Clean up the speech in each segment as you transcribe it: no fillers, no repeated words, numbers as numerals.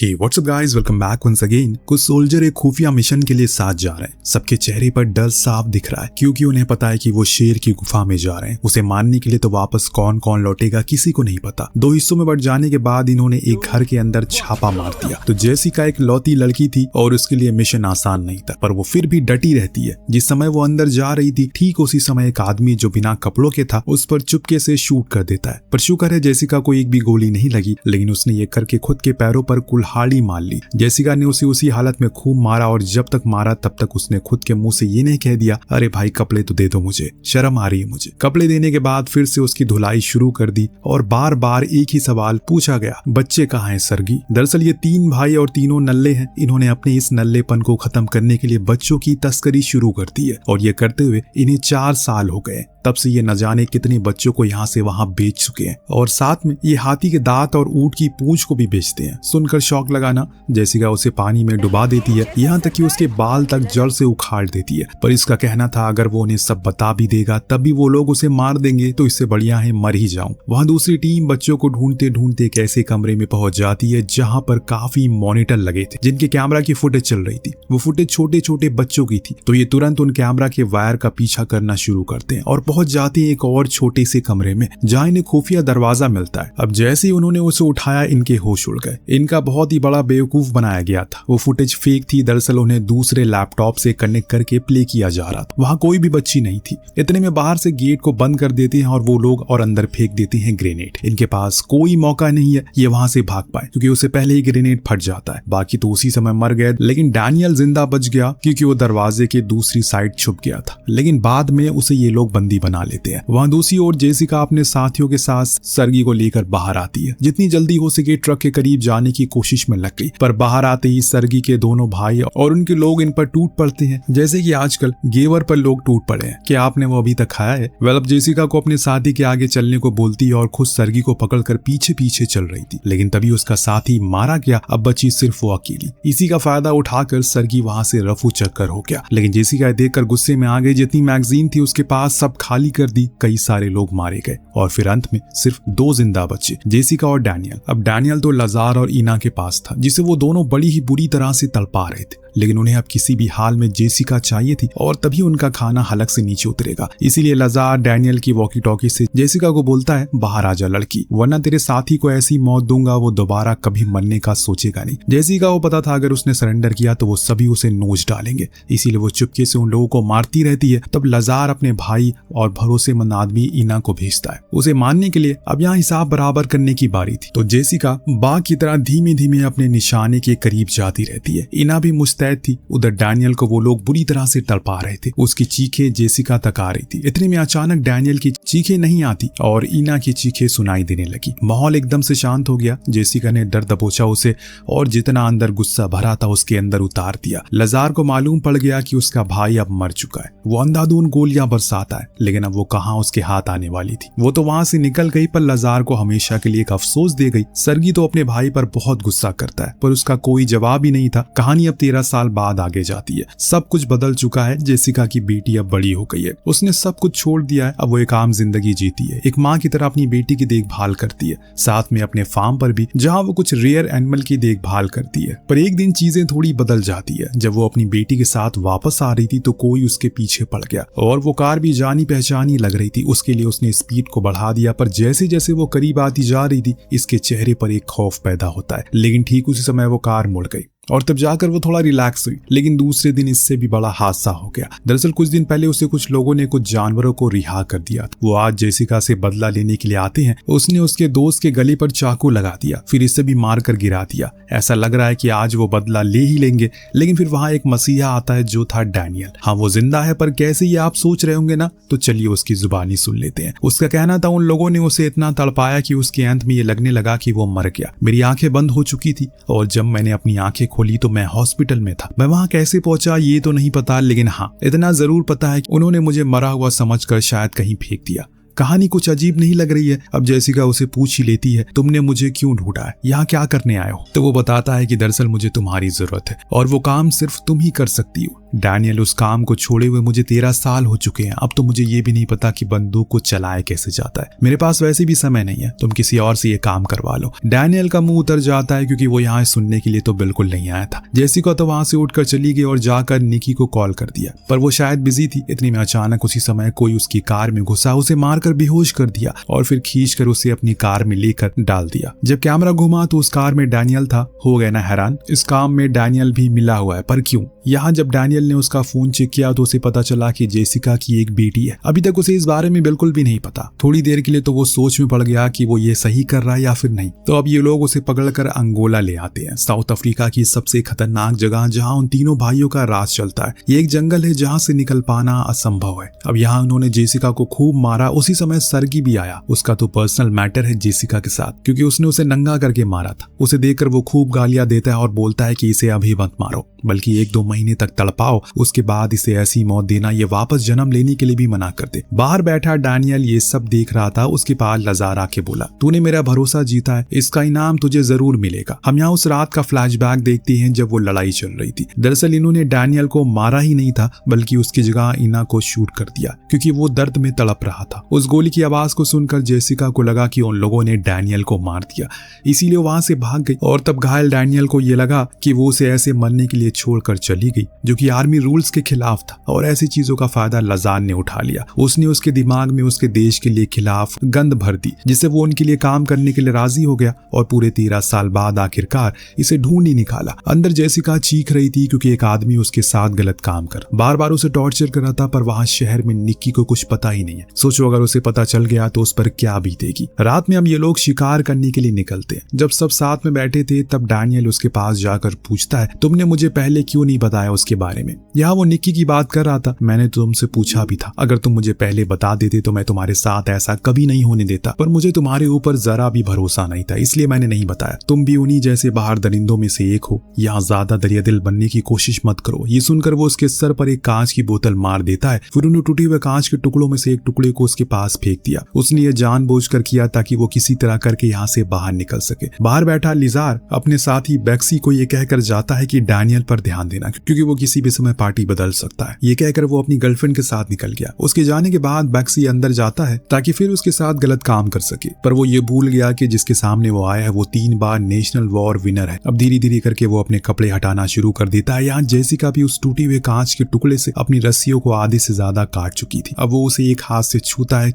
हे whatsup guys, welcome back once again. कुछ soldier एक खुफिया मिशन के लिए साथ जा रहे हैं। सबके चेहरे पर डर साफ दिख रहा है क्योंकि उन्हें पता है कि वो शेर की गुफा में जा रहे हैं। उसे मारने के लिए तो वापस कौन कौन लौटेगा किसी को नहीं पता। 2 हिस्सों में बढ़ जाने के बाद इन्होंने एक घर के अंदर छापा मार दिया। तो जेसिका एक लौती लड़की थी और उसके लिए मिशन आसान नहीं था, पर वो फिर भी डटी रहती है। जिस समय वो अंदर जा रही थी ठीक उसी समय एक आदमी जो बिना कपड़ों के था उस पर चुपके से शूट कर देता है। पर शुक्र है जेसिका को एक भी गोली नहीं लगी, लेकिन उसने ये करके खुद के पैरों पर कुल्हाड़ी मार ली। जेसिका ने उसे उसी हालत में खूब मारा और जब तक मारा तब तक उसने खुद के मुंह से ये नहीं कह दिया, अरे भाई कपड़े तो दे दो, मुझे शर्म आ रही है मुझे। कपड़े देने के बाद फिर से उसकी धुलाई शुरू कर दी और बार बार एक ही सवाल पूछा गया, बच्चे कहाँ हैं सरगी। दरअसल ये 3 भाई और तीनों नल्ले हैं। इन्होंने अपने इस नल्लेपन को खत्म करने के लिए बच्चों की तस्करी शुरू कर दी है और ये करते हुए इन्हें 4 साल हो गए। तब से ये न जाने कितने बच्चों को यहाँ से वहाँ बेच चुके हैं और साथ में ये हाथी के दांत और ऊंट की पूंछ को भी बेचते हैं। सुनकर शौक लगाना जेसिका उसे पानी में डुबा देती है, यहाँ तक कि उसके बाल तक जड़ से उखाड़ देती है। पर इसका कहना था अगर वो उन्हें सब बता भी देगा तब भी वो लोग उसे मार देंगे, तो इससे बढ़िया है मर ही जाऊं। वहाँ दूसरी टीम बच्चों को ढूंढते ढूंढते एक ऐसे कमरे में पहुंच जाती है जहाँ पर काफी मॉनिटर लगे थे जिनके कैमरा की फुटेज चल रही थी। वो फुटेज छोटे छोटे बच्चों की थी, तो ये तुरंत उन कैमरा के वायर का पीछा करना शुरू करते हैं और पहुंच जाते हैं एक और छोटे से कमरे में जहाँ इन्हें खुफिया दरवाजा मिलता है। अब जैसे ही उन्होंने उसे उठाया इनके होश उड़ गए। इनका बहुत ही बड़ा बेवकूफ बनाया गया था। वो फुटेज फेक थी, दरअसल उन्हें दूसरे लैपटॉप से कनेक्ट करके प्ले किया जा रहा था। वहाँ कोई भी बच्ची नहीं थी। इतने में बाहर से गेट को बंद कर देते हैं और वो लोग और अंदर फेंक देते हैं ग्रेनेड। इनके पास कोई मौका नहीं है ये वहां से भाग पाए क्योंकि उसे पहले ही ग्रेनेड फट जाता है। बाकी तो उसी समय मर गए, लेकिन डैनियल जिंदा बच गया क्योंकि वो दरवाजे के दूसरी साइड छुप गया था। लेकिन बाद में उसे ये लोग बंदी बना लेते हैं। वहाँ दूसरी ओर जेसिका अपने साथियों के साथ सरगी को लेकर बाहर आती है। जितनी जल्दी हो सके ट्रक के करीब जाने की कोशिश में लग गई, पर बाहर आते ही सरगी के दोनों भाई और उनके लोग इन पर टूट पड़ते हैं जैसे कि आजकल गेवर पर लोग टूट पड़े हैं। क्या आपने वो अभी तक खाया है? वेल, अब जेसिका को अपने साथी के आगे चलने को बोलती है और खुद सरगी को पकड़कर पीछे पीछे चल रही थी, लेकिन तभी उसका साथी मारा गया। अब बची सिर्फ वो अकेली। इसी का फायदा उठाकर सरगी वहां से रफू चक्कर हो गया, लेकिन जेसिका देखकर गुस्से में आ गई। जितनी मैगजीन थी उसके पास सब खाली कर दी। कई सारे लोग मारे गए और फिर अंत में सिर्फ 2 जिंदा बचे, जेसिका और डैनियल। अब डैनियल तो लजार और इना के पास था जिसे वो दोनों बड़ी ही बुरी तरह से तड़पा रहे थे, लेकिन उन्हें अब किसी भी हाल में जेसिका चाहिए थी और तभी उनका खाना हलक से नीचे उतरेगा। इसीलिए लजार डैनियल की वॉकी टॉकी से जेसिका को बोलता है, बाहर आ जा लड़की, वरना तेरे साथी को ऐसी मौत दूंगा वो दोबारा कभी मरने का सोचेगा नहीं। जेसिका को पता था अगर उसने सरेंडर किया तो वो सभी उसे नोच डालेंगे, इसीलिए वो चुपके से उन लोगों को मारती रहती है। तब लजार अपने भाई और भरोसेमंद आदमी इना को भेजता है उसे मारने के लिए। अब यहाँ हिसाब बराबर करने की बारी थी, तो जेसिका बाघ की तरह धीमे धीमे अपने निशाने के करीब जाती रहती है। इना भी मुस्तैद थी। उधर डैनियल को वो लोग बुरी तरह से तड़पा रहे थे। उसकी चीखें जेसिका तक आ रही थी। इतने में अचानक डैनियल की चीखें नहीं आती और इना की चीखें सुनाई देने लगी। माहौल एकदम से शांत हो गया। जेसिका ने डर दबोचा उसे और जितना अंदर गुस्सा भरा था उसके अंदर उतार दिया। लजार को मालूम पड़ गया कि उसका भाई अब मर चुका है। वो अंधाधुंध गोलियां बरसाता है, लेकिन अब वो कहाँ उसके हाथ आने वाली थी। वो तो वहां से निकल गई, पर लजार को हमेशा के लिए एक अफसोस दे गई। सरगी तो अपने भाई पर बहुत गुस्सा करता है, पर उसका कोई जवाब ही नहीं था। कहानी अब 13 साल बाद आगे जाती है। सब कुछ बदल चुका है। जेसिका की बेटी अब बड़ी हो गई है। उसने सब कुछ छोड़ दिया है। अब वो एक आम जिंदगी जीती है। एक माँ की तरह अपनी बेटी की देखभाल करती है, साथ में अपने फार्म पर भी जहाँ वो कुछ रेयर एनिमल की देखभाल करती है। पर एक दिन चीजें थोड़ी बदल जाती है। जब वो अपनी बेटी के साथ वापस आ रही थी तो कोई उसके पीछे पड़ गया और वो कार भी जानी पहचानी लग रही थी। उसके लिए उसने स्पीड को बढ़ा दिया, पर जैसे जैसे वो करीब आती जा रही थी इसके चेहरे पर एक खौफ पैदा होता है। लेकिन ठीक उसी समय वो कार मुड़ गई और तब जाकर वो थोड़ा रिलैक्स हुई। लेकिन दूसरे दिन इससे भी बड़ा हादसा हो गया। दरअसल कुछ दिन पहले उसे कुछ लोगों ने कुछ जानवरों को रिहा कर दिया था। वो आज जेसिका से बदला लेने के लिए आते हैं। उसने उसके दोस्त के गले पर चाकू लगा दिया, फिर इसे भी मार कर गिरा दिया। ऐसा लग रहा है कि आज वो बदला ले ही लेंगे, लेकिन फिर वहां एक मसीहा आता है जो था डैनियल। हाँ, वो जिंदा है, पर कैसे ये आप सोच रहे होंगे ना, तो चलिए उसकी जुबानी सुन लेते हैं। उसका कहना था उन लोगों ने उसे इतना तड़पाया कि उसके अंत में ये लगने लगा कि वो मर गया। मेरी आंखें बंद हो चुकी थी और जब मैंने अपनी आंखें खोली तो मैं हॉस्पिटल में था। मैं वहां कैसे पहुंचा ये तो नहीं पता, लेकिन हाँ इतना जरूर पता है कि उन्होंने मुझे मरा हुआ समझकर शायद कहीं फेंक दिया। कहानी कुछ अजीब नहीं लग रही है? अब जेसिका उसे पूछ ही लेती है, तुमने मुझे क्यों ढूंढा है, यहाँ क्या करने आए हो? तो वो बताता है कि दरअसल मुझे तुम्हारी जरूरत है और वो काम सिर्फ तुम ही कर सकती हो। डैनियल, उस काम को छोड़े हुए मुझे 13 साल हो चुके हैं। अब तो मुझे ये भी नहीं पता कि बंदूक को चलाए कैसे जाता है। मेरे पास वैसे भी समय नहीं है, तुम किसी और से ये काम करवा लो। डैनियल का मुंह उतर जाता है क्योंकि वो यहाँ सुनने के लिए तो बिल्कुल नहीं आया था। जेसिका तो वहां से उठकर चली गई और जाकर निकी को कॉल कर दिया, पर वो शायद बिजी थी। इतनी में अचानक उसी समय कोई उसकी कार में घुसा, उसे मारकर बेहोश कर दिया और फिर खींचकर उसे अपनी कार में लेकर डाल दिया। जब कैमरा घुमा तो उस कार में डैनियल था। हो गया ना हैरान, इस काम में डैनियल भी मिला हुआ है, पर क्यों? यहाँ जब डैनियल ने उसका फोन चेक किया तो उसे पता चला कि जेसिका की एक बेटी है। अभी तक उसे इस बारे में बिल्कुल भी नहीं पता। थोड़ी देर के लिए तो वो सोच में पड़ गया कि वो ये सही कर रहा है या फिर नहीं। तो अब ये लोग उसे पकड़कर अंगोला ले आते हैं, साउथ अफ्रीका की सबसे खतरनाक जगह जहाँ उन तीनों भाइयों का राज चलता है। ये एक जंगल है जहाँ से निकल पाना असंभव है। अब यहाँ उन्होंने जेसिका को खूब मारा। उसी समय सरगी भी आया। उसका तो पर्सनल मैटर है जेसिका के साथ, क्योंकि उसने उसे नंगा करके मारा था। उसे देखकर वो खूब गालियां देता है और बोलता है कि इसे अभी मत मारो, बल्कि 1-2 महीने तक तड़पाओ, उसके बाद इसे ऐसी मौत देना ये वापस जन्म लेने के लिए भी मना कर दे। बाहर बैठा डैनियल ये सब देख रहा था। उसके पास लजार आके बोला, तूने मेरा भरोसा जीता है, इसका इनाम तुझे जरूर मिलेगा। हम यहाँ उस रात का फ्लैशबैक देखते हैं जब वो लड़ाई चल रही थी। दरअसल इन्होंने डैनियल को मारा ही नहीं था, बल्कि उसकी जगह इना को शूट कर दिया, क्योंकि वो दर्द में तड़प रहा था। उस गोली की आवाज को सुनकर जेसिका को लगा कि उन लोगों ने डैनियल को मार दिया, इसीलिए वहां से भाग गई। और तब घायल डैनियल को ये लगा कि वो उसे ऐसे मरने के लिए छोड़कर चली गई, जो कि आर्मी रूल्स के खिलाफ था। और ऐसी चीजों का फायदा लजार ने उठा लिया। उसने उसके दिमाग में उसके देश के लिए खिलाफ गंद भर दी, जिससे वो उनके लिए काम करने के लिए राजी हो गया। और पूरे 13 साल बाद आखिरकार इसे ढूंढ ही निकाला। अंदर जेसिका चीख रही थी क्योंकि एक आदमी उसके साथ गलत काम कर बार बार उसे टॉर्चर कर रहा था। पर वहां शहर में निक्की को कुछ पता ही नहीं है। सोचो अगर उसे पता चल गया तो उस पर क्या बीतेगी। रात में अब ये लोग शिकार करने के लिए निकलते हैं। जब सब साथ में बैठे थे तब डैनियल उसके पास जाकर पूछता है, तुमने मुझे पहले क्यों नहीं बताया उसके बारे में? यहाँ वो निक्की की बात कर रहा था। मैंने तुमसे पूछा भी था, अगर तुम मुझे पहले बता देते तो मैं तुम्हारे साथ ऐसा कभी नहीं होने देता, पर मुझे तुम्हारे ऊपर जरा भी भरोसा नहीं था, इसलिए मैंने नहीं बताया। तुम भी उन्हीं जैसे बाहर दरिंदों में से एक हो। यहाँ ज्यादा दरियादिल बनने की कोशिश मत करो। ये सुनकर वो उसके सर पर एक कांच की बोतल मार देता है। फिर उन्हें टूटे हुए कांच के टुकड़ों में से एक टुकड़े को उसके पास फेंक दिया। उसने ये जानबूझकर किया ताकि वो किसी तरह करके यहाँ से बाहर निकल सके। बाहर बैठा लिजार अपने साथी बैक्सी को ये कहकर जाता है कि डैनियल पर ध्यान देना, क्योंकि वो किसी भी समय पार्टी बदल सकता है। ये कहकर वो अपनी गर्लफ्रेंड के साथ निकल गया। उसके जाने के बाद बैक्सी अंदर जाता है ताकि फिर उसके साथ गलत काम कर सके, पर वो ये भूल गया कि जिसके सामने वो आया है वो 3 बार नेशनल वॉर विनर है। अब धीरे धीरे करके वो अपने कपड़े हटाना शुरू कर देता है। यहाँ जेसिका भी उस टूटे हुए कांच के टुकड़े से अपनी रस्सियों को आधे से ज्यादा काट चुकी थी। अब वो उसे एक हाथ से छूता है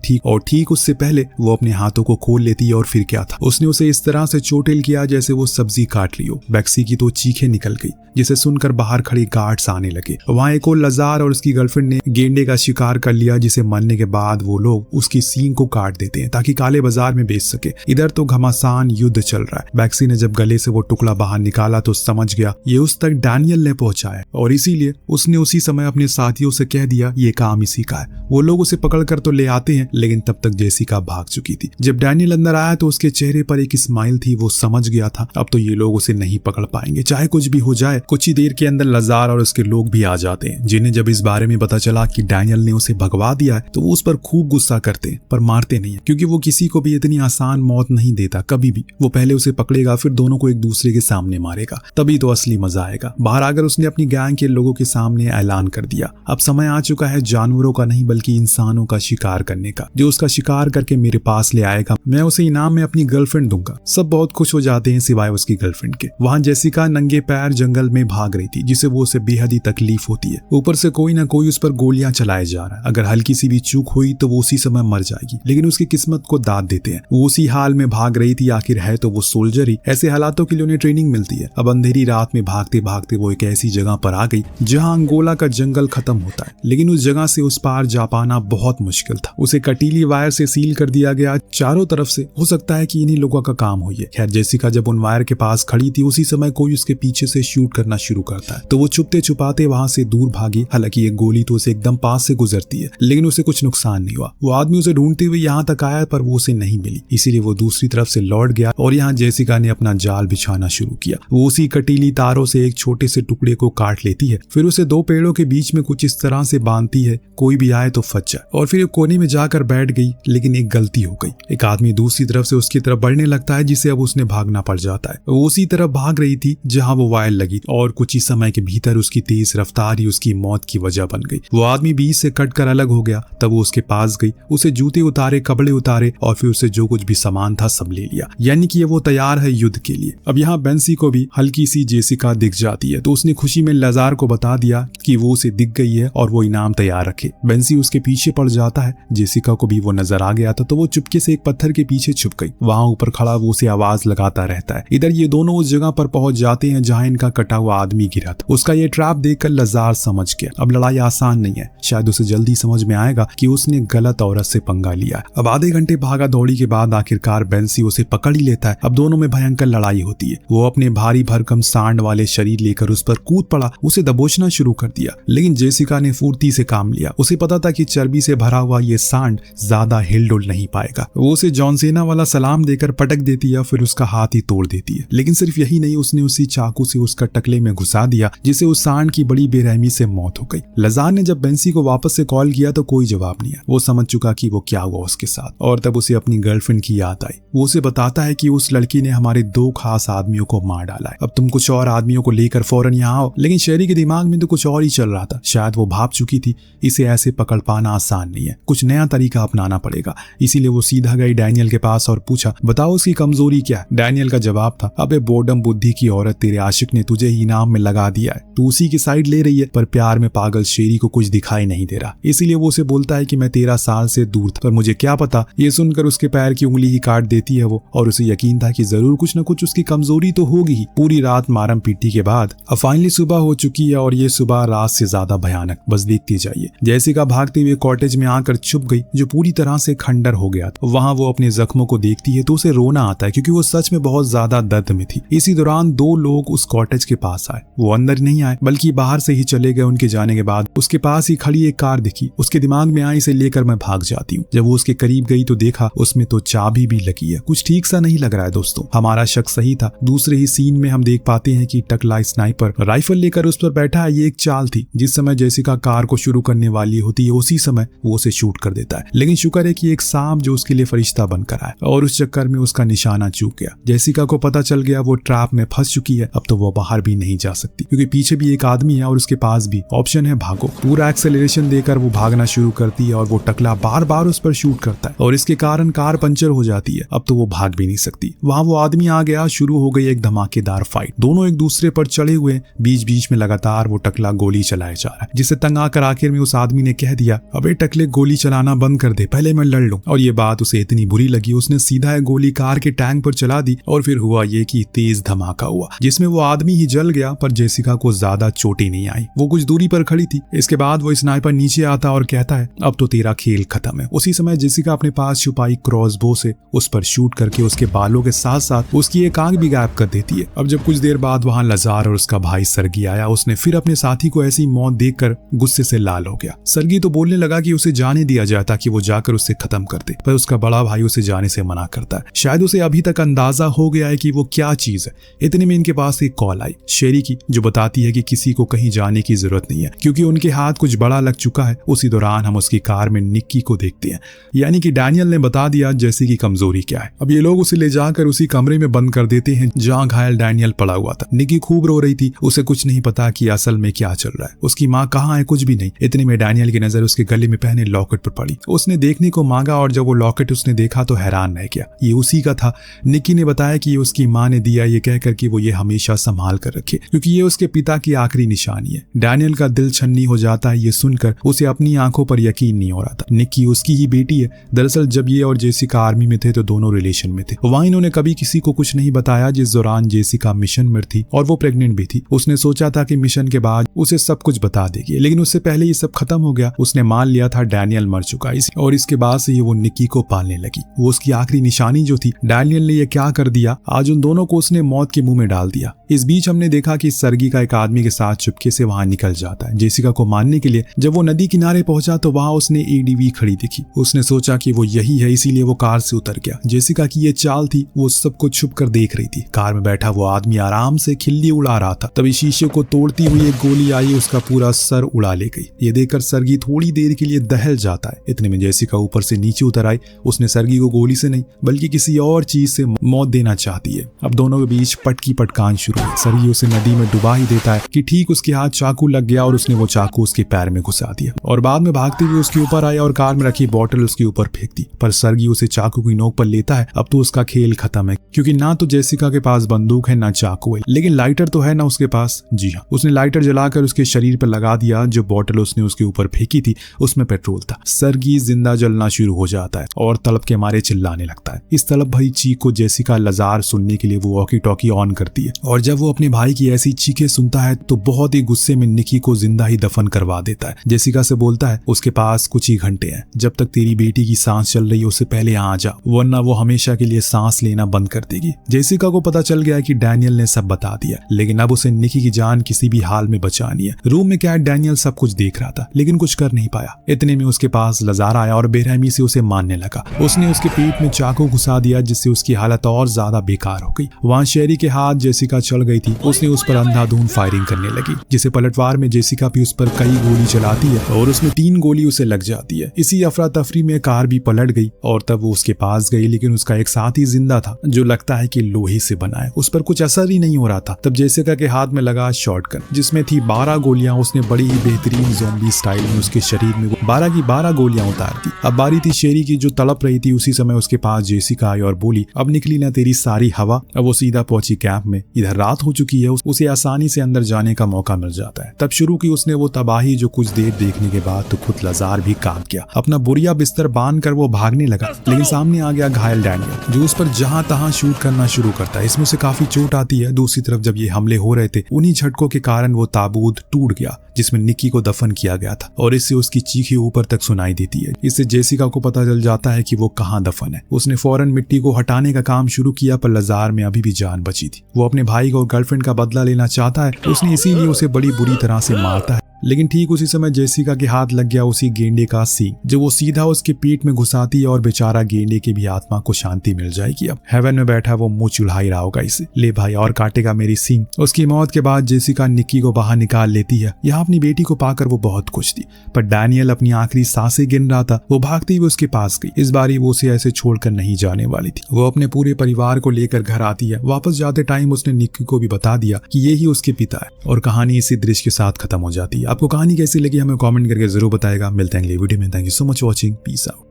ठीक उससे पहले वो अपने हाथों को खोल लेती है। और फिर क्या था, उसने उसे इस तरह से चोटिल किया जैसे वो सब्जी काट ली हो। बैक्सी की तो चीखें निकल गई, जिसे सुनकर बाहर खड़े गार्ड्स आने लगे। वहां एक और लजार और उसकी गर्लफ्रेंड ने गेंडे का शिकार कर लिया, जिसे मरने के बाद वो लोग उसकी सींग को काट देते हैं ताकि काले बाजार में बेच सके। इधर तो घमासान युद्ध चल रहा है। बैक्सी ने जब गले से वो टुकड़ा बाहर निकाला तो समझ गया ये उस तक डैनियल ने पहुंचाया, और इसीलिए उसने उसी समय अपने साथियों से कह दिया ये काम इसी का है। वो लोग उसे पकड़कर तो ले आते हैं, लेकिन तब तक जेसिका भाग चुकी थी। जब डैनियल अंदर आया तो उसके चेहरे पर एक स्माइल थी। वो समझ गया था अब तो ये लोग उसे नहीं पकड़ पाएंगे, चाहे कुछ भी हो जाए। कुछ ही देर के अंदर लजार और उसके लोग भी आ जाते हैं, जिन्हें जब इस बारे में पता चला कि डैनियल ने उसे भगवा दिया है तो वो उस पर खूब गुस्सा करते हैं, पर मारते नहीं है, क्योंकि वो किसी को भी इतनी आसान मौत नहीं देता कभी भी। वो पहले उसे पकड़ेगा, फिर दोनों को एक दूसरे के सामने मारेगा, तभी तो असली मजा आएगा। बाहर आकर उसने अपनी गैंग के लोगों के सामने ऐलान कर दिया, अब समय आ चुका है जानवरों का नहीं बल्कि इंसानों का शिकार करने का। जो उसका शिकार करके मेरे पास ले आएगा मैं उसे इनाम में अपनी गर्लफ्रेंड दूंगा। सब बहुत खुश हो जाते हैं सिवाय उसकी गर्लफ्रेंड के। वहां जेसिका नंगे पैर जंगल में भाग रही थी, जिसे वो उसे बेहद ही तकलीफ होती है। ऊपर से कोई ना कोई उस पर गोलियां चलाए जा रहा है। अगर हल्की सी भी चूक हुई तो वो उसी समय मर जाएगी, लेकिन उसकी किस्मत को दाद देते हैं। वो उसी हाल में भाग रही थी, आखिर है तो वो सोल्जर ही। ऐसे हालातों के लिए उन्हें ट्रेनिंग मिलती है। अब अंधेरी रात में भागते भागते वो एक ऐसी जगह पर आ गई जहाँ अंगोला का जंगल खत्म होता है, लेकिन उस जगह से उस पार जा पाना बहुत मुश्किल था। उसे कटीली वायर से सील कर दिया गया चारों तरफ से। हो सकता है कि इन्हीं लोगों का काम हुई है। खैर जेसिका जब उन वायर के पास खड़ी थी उसी समय कोई उसके पीछे से शूट करना शुरू करता है, तो वो छुपते छुपाते वहां से दूर भागी। हालांकि एक गोली तो उसे एकदम पास से गुजरती है, लेकिन उसे कुछ नुकसान नहीं हुआ। वो आदमी उसे ढूंढते हुए यहाँ तक आया पर वो उसे नहीं मिली, इसीलिए वो दूसरी तरफ से लौट गया और यहाँ जेसिका ने अपना जाल बिछाना शुरू किया। वो उसी कटीली तारों से एक छोटे से टुकड़े को काट लेती है, फिर उसे 2 पेड़ों के बीच में कुछ इस तरह से बांधती है कोई भी आए तो फंस जाए, और फिर एक कोने में जाकर बैठ गई। लेकिन एक गलती हो गई, एक आदमी दूसरी तरफ से उसकी तरफ बढ़ने लगता है, जिसे अब उसने भागना पड़ जाता है। वो उसी तरफ भाग रही थी जहाँ वो वायर लगी, और कुछ ही समय के भीतर उसकी तेज तेज रफ्तार ही उसकी मौत की वजह बन गई। वो आदमी बीच से कट कर अलग हो गया। तब वो उसके पास गई, उसे जूते उतारे, कपड़े उतारे और फिर उसे जो कुछ भी सामान था सब ले लिया, यानी कि वो तैयार है युद्ध के लिए। अब यहाँ बेंसी को भी हल्की सी जेसिका दिख जाती है, तो उसने खुशी में लाजार को बता दिया कि वो उसे दिख गई है और वो इनाम तैयार रखे। बेंसी उसके पीछे पड़ जाता है। जेसिका को भी वो नजर आ गया था, तो वो चुपके से एक पत्थर के पीछे छुप गई। वहां ऊपर खड़ा वो उसे आवाज लगाता रहता है। इधर ये दोनों उस जगह पर पहुंच जाते हैं जहां इनका कटा हुआ आदमी गिरा था। उसका ये ट्रैप देखकर लाजार समझ गया अब लड़ाई आसान नहीं है। शायद उसे जल्दी समझ में आएगा कि उसने गलत औरत से पंगा लिया। अब आधे घंटे भागा दौड़ी के बाद आखिरकार बेंसी उसे पकड़ ही लेता है। अब दोनों में भयंकर लड़ाई होती है। वो अपने भारी भरकम सांड वाले शरीर लेकर उस पर कूद पड़ा, उसे दबोचना शुरू कर दिया। लेकिन जेसिका ने फुर्ती से काम लिया। उसे पता था कि चर्बी से भरा हुआ ये सांड ज्यादा हिलडुल नहीं पाएगा। वो उसे जॉन सेना वाला सलाम देकर पटक देती है, फिर उसका हाथ ही तोड़ देती है। लेकिन सिर्फ यही नहीं, उसने उसी चाकू से उसका टकले में घुसा दिया, जिससे उस सांड की बड़ी बेरहमी से मौत हो गई। लाजार ने जब बेंसी को वापस से कॉल किया तो कोई जवाब नहीं आया। वो समझ चुका कि वो क्या हुआ उसके साथ, और तब उसे अपनी गर्लफ्रेंड की याद आई। वो उसे बताता है कि उस लड़की ने हमारे 2 खास आदमियों को मार डाला है। अब तुम कुछ और आदमियों को लेकर फौरन यहाँ आओ। लेकिन शेरी के दिमाग में तो कुछ और ही चल रहा था। शायद वो भाप चुकी थी इसे ऐसे पकड़ पाना आसान नहीं है, कुछ नया तरीका अपनाना पड़ेगा। इसीलिए वो सीधा गई डैनियल के पास और पूछा, बताओ उसकी कमजोरी क्या है। डैनियल का जवाब था, अबे बोर्डम बुद्धि की औरत, तेरे आशिक ने तुझे ही इनाम में लगा दिया है। तू उसी की साइड ले रही है, पर प्यार में पागल शेरी को कुछ दिखाई नहीं दे रहा। इसीलिए वो उसे बोलता है कि मैं 13 साल से दूर था, पर मुझे क्या पता। ये सुनकर उसके पैर की उंगली ही काट देती है वो, और उसे यकीन था कि जरूर कुछ न कुछ उसकी कमजोरी तो होगी ही। पूरी रात मारम पीटी के बाद अब फाइनली सुबह हो चुकी है, और ये सुबह रात से ज्यादा भयानक। बस देखती जाइए। जेसिका भागते हुए कॉटेज में आकर छुप गई, जो पूरी तरह से खंडर हो गया था। वहां वो अपने जख्मों को देखती है तो उसे रोना आता है, क्योंकि वो सच में बहुत ज्यादा दर्द में थी। इसी दौरान 2 लोग उस कॉटेज के पास आए। वो अंदर नहीं आए, बल्कि बाहर से ही चले गए। उनके जाने के बाद उसके पास ही खड़ी एक कार दिखी। उसके दिमाग में आई, इसे लेकर मैं भाग जाती हूँ। जब वो उसके करीब गई तो देखा उसमें तो चाबी भी लगी है। कुछ ठीक सा नहीं लग रहा है दोस्तों। हमारा शक सही था। दूसरे ही सीन में हम देख पाते हैं कि टकला स्नाइपर राइफल लेकर उस पर बैठा है। ये एक चाल थी। जिस समय जेसिका कार को शुरू करने वाली होती है, उसी समय वो उसे शूट कर देता है। लेकिन शुक्र है कि एक सांप जो उसके लिए फरिश्ता बनकर आया, और उस चक्कर में उसका निशाना चूक गया। जेसिका को पता चल गया वो ट्रैप में फंस चुकी है। अब तो वो बाहर भी नहीं जा सकती, क्योंकि पीछे भी एक आदमी है और उसके पास भी ऑप्शन है, भागो। पूरा एक्सेलरेशन देकर वो भागना शुरू करती है, और वो टकला बार बार उस पर शूट करता है, और इसके कारण कार पंचर हो जाती है। अब तो वो भाग भी नहीं सकती। वहां वो आदमी आ गया। शुरू हो गई एक धमाकेदार फाइट। दोनों एक दूसरे पर चढ़े हुए। बीच बीच में लगातार वो टकला गोली चलाया जा रहा है, जिससे तंग आकर आखिर में उस आदमी ने कह दिया, अबे टकले गोली चलाना बंद कर दे, पहले मैं लड़ लूं। और ये बात उसे इतनी बुरी लगी, उसने सीधा एक गोली कार के टैंक पर चला दी, और फिर हुआ ये कि तेज धमाका हुआ, जिसमें वो आदमी ही जल गया, पर जेसिका को ज्यादा चोटें नहीं आई। वो कुछ दूरी पर खड़ी थी। इसके बाद वो स्नाइपर नीचे आता और कहता है, अब तो तेरा खेल खत्म है। उसी समय जेसिका अपने पास छुपाई क्रॉसबो से उस पर शूट करके उसके बालों के साथ साथ उसकी एक आंख भी गायब कर देती है। अब जब कुछ देर बाद वहां लाजार और उसका भाई सरगी आया, उसने फिर अपने साथी को ऐसी मौत देखकर गुस्से से लाल हो गया। सरगी तो बोलने लगा कि उसे जाने दिया जाए ताकि वो जाकर उसे खत्म कर दे, पर उसका बड़ा भाई उसे जाने से मना करता है। शायद उसे अभी तक अंदाजा हो गया है कि वो क्या चीज है। इतने में इनके पास एक कॉल आई, शेरी की, जो बताती है कि किसी को कहीं जाने की जरूरत नहीं है, क्योंकि उनके हाथ कुछ बड़ा लग चुका है। उसी दौरान हम उसकी कार में निक्की को देखते हैं, यानी कि डैनियल ने बता दिया जैसी की कमजोरी क्या है। अब ये लोग उसे ले जाकर उसी कमरे में बंद कर देते हैं जहां घायल डैनियल पड़ा हुआ था। निक्की खूब रो रही थी। उसे कुछ नहीं पता कि असल में क्या चल रहा है। उसकी माँ कहाँ है, कुछ भी नहीं। इतने में डैनियल की नजर उसके गले में पहने लॉकेट पर पड़ी। उसने देखने को मांगा, और जब वो लॉकेट उसने देखा तो हैरान रह गया। ये उसी का था। निक्की ने बताया कि ये उसकी माँ ने दिया, ये कहकर कि वो ये हमेशा संभाल कर रखे, क्योंकि ये उसके पिता की आखिरी निशानी है। डैनियल का दिल छन्नी हो जाता है ये सुनकर। उसे अपनी आंखों पर यकीन नहीं हो रहा था। निक्की उसकी ही बेटी है। दरअसल जब ये और जेसिका आर्मी में थे तो दोनों रिलेशन में थे। वहां इन्होंने कभी किसी को कुछ नहीं बताया। जिस दौरान जेसिका मिशन में थी और वो प्रेग्नेंट भी थी, उसने सोचा था कि मिशन के बाद उसे सब कुछ बता देगी, लेकिन उससे पहले ये सब खत्म हो गया। उसने मान लिया था डैनियल मर चुका है, और इसके बाद से वो निक्की को पालने लगी। वो उसकी आखिरी निशानी जो थी। डैनियल ने ये क्या कर दिया, आज उन दोनों को उसने मौत के मुंह में डाल दिया। इस बीच हमने देखा कि सरगी का एक आदमी के साथ चुपके से वहां निकल जाता है जेसिका को मारने के लिए। जब वो नदी किनारे पहुंचा तो वहां उसने एडीवी खड़ी दिखी। उसने सोचा कि वो यही है, इसीलिए वो कार से उतर गया। जेसिका की ये चाल थी, वो सबको छुप कर देख रही थी। कार में बैठा वो आदमी आराम से खिल्ली उड़ा रहा था। तभी शीशे को तोड़ती हुई एक गोली आई, उसका पूरा सर उड़ा ले गई। ये देखकर सरगी थोड़ी देर के लिए दहल जाता है। इतने में जेसिका ऊपर से नीचे उतर आई। उसने सरगी को गोली से नहीं बल्कि किसी और चीज से मौत देना चाहती है। अब दोनों के बीच पटकी पटकान शुरू है। सरगी उसे नदी में डुबा ही देता है कि ठीक उसके हाथ चाकू लग गया और उसने वो चाकू उसके पैर में घुसा दिया और बाद में भागते हुए उसके ऊपर आया और कार में रखी बोतल उसके ऊपर फेंक दी। पर सर्गी उसे चाकू की नोक पर लेता है। अब तो उसका खेल खत्म है, क्योंकि ना तो जेसिका के पास बंदूक है ना चाकू है, लेकिन लाइटर तो है ना उसके पास। जी हाँ, उसने लाइटर जलाकर उसके शरीर पर लगा दिया। जो बोतल उसने उसके ऊपर फेंकी थी उसमें पेट्रोल था। सर्गी जिंदा जलना शुरू हो जाता है और तलब के मारे चिल्लाने लगता है। इस तलब भरी चीख को जेसिका लजार सुनने के लिए वो वॉकी टॉकी ऑन करती है और जब वो अपने भाई की ऐसी चीखें सुनता है तो बहुत ही गुस्से में निकी को जिंदा ही दफन करवा देता है। जेसिका से बोलता है उसके पास कुछ ही घंटे हैं, जब तक तेरी बेटी की सांस चल रही है उससे पहले आ जा, वरना वो हमेशा के लिए सांस लेना बंद कर देगी। जेसिका को पता चल गया कि डैनियल ने सब बता दिया, लेकिन अब उसे निकी की जान किसी भी हाल में बचानी है। रूम में कैद डैनियल सब कुछ देख रहा था लेकिन कुछ कर नहीं पाया। इतने में उसके पास लजार आया और बेरहमी से उसे मारने लगा। उसने उसके पेट में चाकू घुसा दिया जिससे उसकी हालत और ज्यादा बेकार हो गई। वहां शेरी के हाथ जेसिका चल गई थी। उसने उस पर अंधाधुंध फायरिंग करने लगी, जिसे पलटवार में जेसिका भी उस पर कई गोली चलाती है और उसमें 3 गोली उसे लग जाती है। इसी अफरा तफरी में कार भी पलट गई और तब वो उसके पास गई, लेकिन उसका एक साथी जिंदा था जो लगता है कि लोहे से बना है। उस पर कुछ असर ही नहीं हो रहा था। तब जेसिका के हाथ में लगा शॉटगन जिसमें थी 12 गोलियां। उसने बड़ी ही बेहतरीन ज़ॉम्बी स्टाइल में उसके शरीर में 12 की 12 गोलियां उतार दी। अब बारी थी शेरी की जो तड़प रही थी। उसी समय उसके पास जेसिका आई और बोली, अब निकली ना तेरी सारी हवा। अब वो सीधा पहुंची कैंप में। इधर रात हो चुकी है, उसे आसानी से अंदर जाने का मौका मिल जाता है। तब शुरू की उसने वो तबाही जो कुछ देर देखने के बाद तो खुद लजार भी कांप गया। अपना बोरिया बिस्तर बांध कर वो भागने लगा, लेकिन सामने आ गया घायल डैनियल जो उस पर जहां तहां शूट करना शुरू करता है। इसमें उसे काफी चोट आती है। दूसरी तरफ जब ये हमले हो रहे थे उन्हीं झटकों के कारण वो ताबूत टूट गया जिसमें निकी को दफन किया गया था और इससे उसकी चीखें ऊपर तक सुनाई देती है। इससे जेसिका को पता चल जाता है कि वो कहाँ दफन है। उसने फौरन मिट्टी को हटाने का काम शुरू किया, पर लजार में अभी भी जान बची थी। वो अपने भाई और गर्लफ्रेंड का बदला लेना चाहता है। उसने इसीलिए उसे बड़ी बुरी तरह से मारता है, लेकिन ठीक उसी समय जेसिका के हाथ लग गया उसी गेंडे का सींग जो वो सीधा उसके पेट में घुसाती है और बेचारा गेंडे की भी आत्मा को शांति मिल जाएगी। अब हेवन में बैठा वो मुंह चुल्हाई रहा होगा इसे, ले भाई और काटेगा मेरी सींग। उसकी मौत के बाद जेसिका निक्की को बाहर निकाल लेती है। यहाँ अपनी बेटी को पाकर वो बहुत खुश थी, पर डैनियल अपनी आखिरी सांसें गिन रहा था। वो भागती हुई उसके पास गई। इस बारी वो उसे ऐसे छोड़कर नहीं जाने वाली थी। वो अपने पूरे परिवार को लेकर घर आती है। वापस जाते टाइम उसने निक्की को भी बता दिया कि ये ही उसके पिता है और कहानी इसी दृश्य के साथ खत्म हो जाती है। आपको कहानी कैसी लगी हमें कमेंट करके जरूर बताएगा। मिलते हैं अगली वीडियो में। Thank you so much watching. Peace out.